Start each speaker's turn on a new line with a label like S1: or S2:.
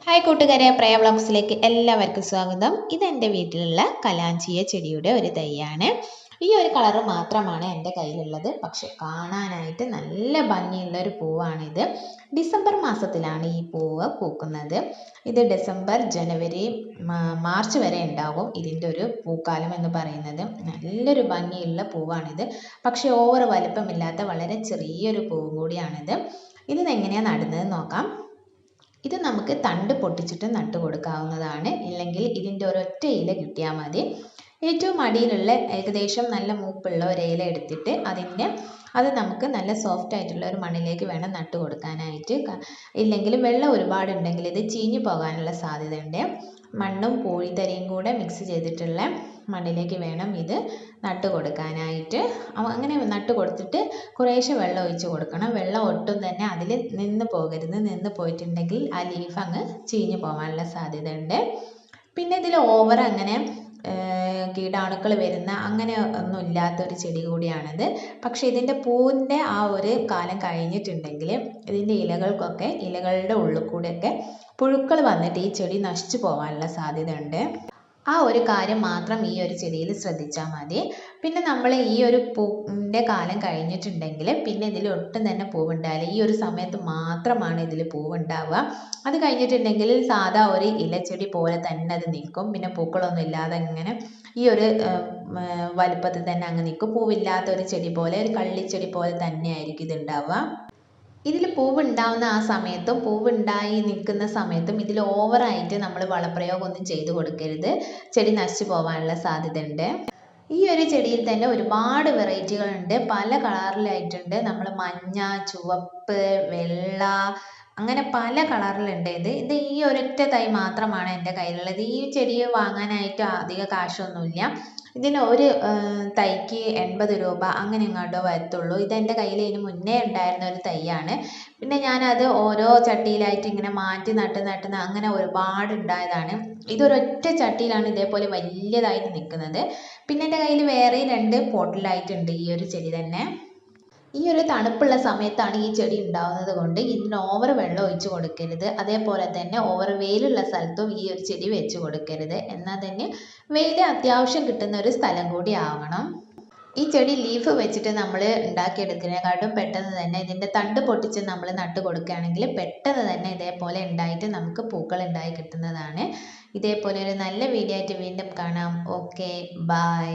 S1: Hi കൂട്ടുകാരെ, പ്രയ വ്ളോഗ്സിലേക്ക് എല്ലാവർക്കും സ്വാഗതം. ഇതെൻ്റെ വീട്ടിലുള്ള കലാഞ്ചിയ ചെടിയുടെ ഒരു തൈയാണ്. ഈ ഒരു കളറ് മാത്രമാണ് എൻ്റെ കയ്യിലുള്ളത്. പക്ഷെ കാണാനായിട്ട് നല്ല ഭംഗിയുള്ള ഒരു പൂവാണിത്. ഡിസംബർ മാസത്തിലാണ് ഈ പൂവ് പൂക്കുന്നത്. ഇത് ഡിസംബർ, ജനുവരി, മാർച്ച് വരെ ഉണ്ടാകും ഇതിൻ്റെ ഒരു പൂക്കാലം എന്ന് പറയുന്നത്. നല്ലൊരു ഭംഗിയുള്ള പൂവാണിത്. പക്ഷെ ഓവർ വലുപ്പമില്ലാത്ത വളരെ ചെറിയൊരു പൂവും കൂടിയാണിത്. ഇതിനെങ്ങനെയാണ് നടുന്നത് നോക്കാം. ഇത് നമുക്ക് തണ്ട് പൊട്ടിച്ചിട്ട് നട്ട് കൊടുക്കാവുന്നതാണ്. ഇല്ലെങ്കിൽ ഇതിൻ്റെ ഒരൊറ്റ ഇല കിട്ടിയാൽ മതി. ഏറ്റവും അടിയിലുള്ള ഏകദേശം നല്ല മൂപ്പുള്ള ഒരു ഇല എടുത്തിട്ട് അത് നമുക്ക് നല്ല സോഫ്റ്റ് ആയിട്ടുള്ള ഒരു മണ്ണിലേക്ക് വേണം നട്ട് കൊടുക്കാനായിട്ട്. ഇല്ലെങ്കിൽ വെള്ളം ഒരുപാടുണ്ടെങ്കിൽ ഇത് ചീഞ്ഞു പോകാനുള്ള സാധ്യതയുണ്ട്. മണ്ണും പൂഴിത്തരിയും കൂടെ മിക്സ് ചെയ്തിട്ടുള്ള മണ്ണിലേക്ക് വേണം ഇത് നട്ട് കൊടുക്കാനായിട്ട്. അങ്ങനെ നട്ട് കൊടുത്തിട്ട് കുറേശ്ശെ വെള്ളം ഒഴിച്ച് കൊടുക്കണം. വെള്ളം ഒട്ടും തന്നെ അതിൽ നിന്ന് പോകരുത്. നിന്ന് പോയിട്ടുണ്ടെങ്കിൽ ആ ലീഫ് അങ്ങ് ചീഞ്ഞു പോകാനുള്ള സാധ്യത ഉണ്ട്. പിന്നെ ഇതിൽ ഓവർ അങ്ങനെ കീടാണുക്കൾ വരുന്ന അങ്ങനെ ഒന്നും ഇല്ലാത്തൊരു ചെടി കൂടിയാണിത്. പക്ഷെ ഇതിൻ്റെ പൂവിൻ്റെ ആ ഒരു കാലം കഴിഞ്ഞിട്ടുണ്ടെങ്കിൽ ഇതിൻ്റെ ഇലകളുടെ ഉള്ളിൽ കൂടെയൊക്കെ പുഴുക്കൾ വന്നിട്ട് ഈ ചെടി നശിച്ചു പോകാനുള്ള സാധ്യത ഉണ്ട്. ആ ഒരു കാര്യം മാത്രം ഈ ഒരു ചെടിയിൽ ശ്രദ്ധിച്ചാൽ മതി. പിന്നെ നമ്മൾ ഈ ഒരു പൂവിൻ്റെ കാലം കഴിഞ്ഞിട്ടുണ്ടെങ്കിൽ പിന്നെ ഇതിൽ ഒട്ടും തന്നെ പൂവുണ്ടാവില്ല. ഈ ഒരു സമയത്ത് മാത്രമാണ് ഇതിൽ പൂവുണ്ടാവുക. അത് കഴിഞ്ഞിട്ടുണ്ടെങ്കിൽ സാധാ ഒരു ഇലച്ചെടി പോലെ തന്നെ അത് നിൽക്കും. പിന്നെ പൂക്കളൊന്നും ഇല്ലാതെ ഇങ്ങനെ ഈ ഒരു വലുപ്പത്തിൽ തന്നെ അങ്ങ് നിൽക്കും. പൂവില്ലാത്ത ഒരു ചെടി പോലെ, ഒരു കള്ളിച്ചെടി പോലെ തന്നെയായിരിക്കും ഇത് ഉണ്ടാവുക. ഇതിൽ പൂവുണ്ടാവുന്ന ആ സമയത്തും പൂവുണ്ടായി നിൽക്കുന്ന സമയത്തും ഇതിൽ ഓവറായിട്ട് നമ്മൾ വളപ്രയോഗം ഒന്നും ചെയ്തു കൊടുക്കരുത്. ചെടി നശിച്ചു പോകാനുള്ള സാധ്യത ഉണ്ട്. ഈ ഒരു ചെടിയിൽ തന്നെ ഒരുപാട് വെറൈറ്റികളുണ്ട്. പല കളറിലായിട്ടുണ്ട്. നമ്മൾ മഞ്ഞ, ചുവപ്പ്, വെള്ള, അങ്ങനെ പല കളറിലുണ്ട്. ഇത് ഈ ഒരൊറ്റ തൈ മാത്രമാണ് എൻ്റെ കയ്യിലുള്ളത്. ഈ ചെടി വാങ്ങാനായിട്ട് അധിക കാശൊന്നുമില്ല. ഇതിന് ഒരു തൈക്ക് 80 രൂപ അങ്ങനെ എങ്ങാണ്ടോ വരത്തുള്ളൂ. ഇതെൻ്റെ കയ്യിൽ ഇതിന് മുന്നേ ഉണ്ടായിരുന്ന ഒരു തൈയാണ്. പിന്നെ ഞാനത് ഓരോ ചട്ടിയിലായിട്ട് ഇങ്ങനെ മാറ്റി നട്ട് അങ്ങനെ ഒരുപാട് ഉണ്ടായതാണ്. ഇതൊരൊറ്റ ചട്ടിയിലാണ് ഇതേപോലെ വലിയതായിട്ട് നിൽക്കുന്നത്. പിന്നെ എൻ്റെ കയ്യിൽ വേറെ 2 പോട്ടിലായിട്ടുണ്ട് ഈ ഒരു ചെടി തന്നെ. ഈ ഒരു തണുപ്പുള്ള സമയത്താണ് ഈ ചെടി ഉണ്ടാവുന്നത് കൊണ്ട് ഇതിന് ഓവർ വെള്ളം ഒഴിച്ച് കൊടുക്കരുത്. അതേപോലെ തന്നെ ഓവർ വെയിലുള്ള സ്ഥലത്തും ഈ ഒരു ചെടി വെച്ച് കൊടുക്കരുത്. എന്നാൽ തന്നെ വെയിൽ അത്യാവശ്യം കിട്ടുന്ന ഒരു സ്ഥലം കൂടി ആവണം. ഈ ചെടി ലീഫ് വെച്ചിട്ട് നമ്മൾ ഉണ്ടാക്കിയെടുക്കുന്നതിനെക്കാട്ടും പെട്ടെന്ന് തന്നെ ഇതിൻ്റെ തണ്ട് പൊട്ടിച്ച് നമ്മൾ നട്ട് കൊടുക്കുകയാണെങ്കിൽ പെട്ടെന്ന് തന്നെ ഇതേപോലെ ഉണ്ടായിട്ട് നമുക്ക് പൂക്കൾ ഉണ്ടായി കിട്ടുന്നതാണ്. ഇതേപോലെ ഒരു നല്ല വീഡിയോ ആയിട്ട് വീണ്ടും കാണാം. Okay, by.